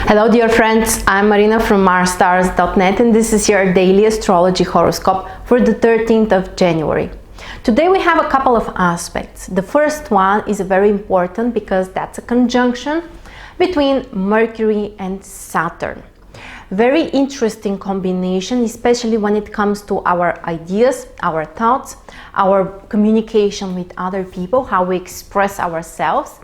Hello dear friends, I'm Marina from MarsStars.net and this is your daily astrology horoscope for the 13th of January. Today we have a couple of aspects. The first one is very important because that's a conjunction between Mercury and Saturn. Very interesting combination, especially when it comes to our ideas, our thoughts, our communication with other people, how we express ourselves.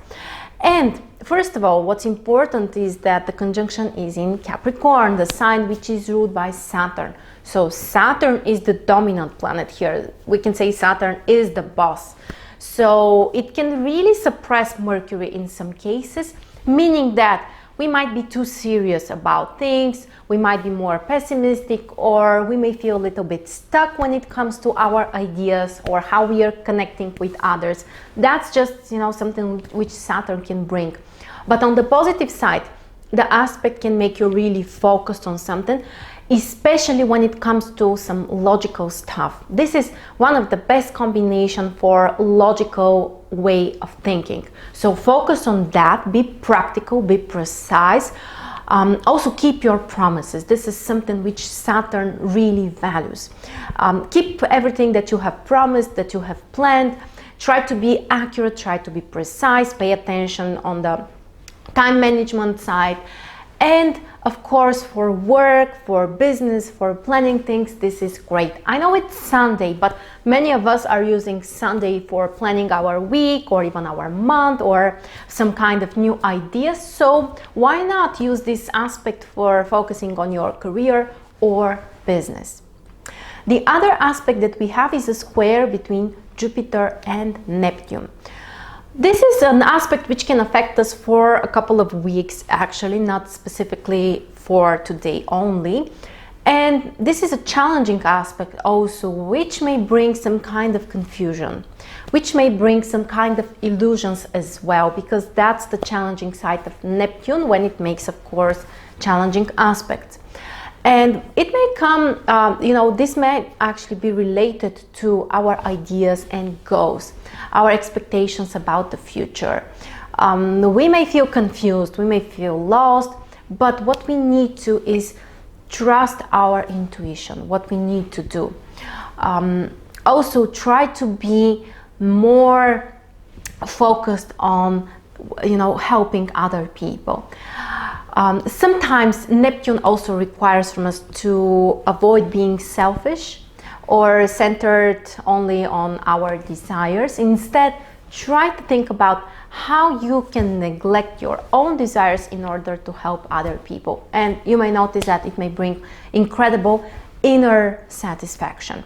And first of all, what's important is that the conjunction is in Capricorn, the sign which is ruled by Saturn. So Saturn is the dominant planet here. We can say Saturn is the boss. So it can really suppress Mercury in some cases, meaning that we might be too serious about things, we might be more pessimistic, or we may feel a little bit stuck when it comes to our ideas or how we are connecting with others. That's just, something which Saturn can bring. But on the positive side, the aspect can make you really focused on something, especially when it comes to some logical stuff. This is one of the best combination for logical way of thinking. So focus on that, be practical, be precise. Also keep your promises. This is something which Saturn really values. Keep everything that you have promised, that you have planned. Try to be accurate, try to be precise, pay attention on the time management side. And of course, for work, for business, for planning things, this is great. I know it's Sunday, but many of us are using Sunday for planning our week or even our month or some kind of new ideas. So why not use this aspect for focusing on your career or business? The other aspect that we have is a square between Jupiter and Neptune. This is an aspect which can affect us for a couple of weeks, actually, not specifically for today only. And this is a challenging aspect also, which may bring some kind of confusion, which may bring some kind of illusions as well, because that's the challenging side of Neptune when it makes, of course, challenging aspects. And it may come, this may actually be related to our ideas and goals, our expectations about the future. We may feel confused, we may feel lost, but what we need to is trust our intuition, what we need to do. Also try to be more focused on, helping other people. Sometimes Neptune also requires from us to avoid being selfish or centered only on our desires. Instead, try to think about how you can neglect your own desires in order to help other people. And you may notice that it may bring incredible inner satisfaction.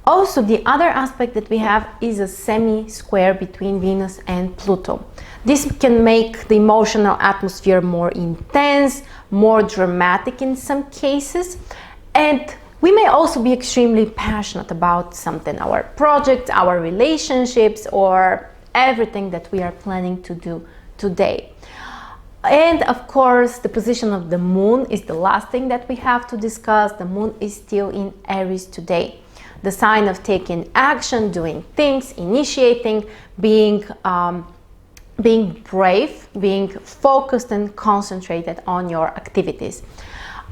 Also, the other aspect that we have is a semi-square between Venus and Pluto. This can make the emotional atmosphere more intense, more dramatic in some cases, and we may also be extremely passionate about something, our projects, our relationships, or everything that we are planning to do today. And of course, the position of the moon is the last thing that we have to discuss. The moon is still in Aries today. The sign of taking action, doing things, initiating, being brave, being focused and concentrated on your activities.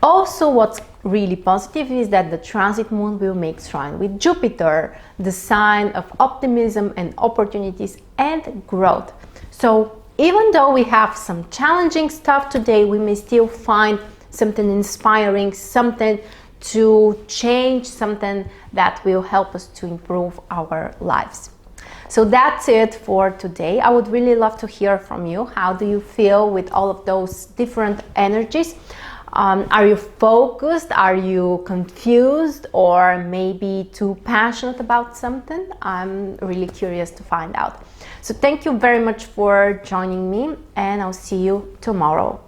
Also, what's really positive is that the transit moon will make trine with Jupiter, the sign of optimism and opportunities and growth. So even though we have some challenging stuff today, we may still find something inspiring, something to change, something that will help us to improve our lives. So that's it for today. I would really love to hear from you. How do you feel with all of those different energies? Are you focused? Are you confused? Or maybe too passionate about something? I'm really curious to find out. So thank you very much for joining me, and I'll see you tomorrow.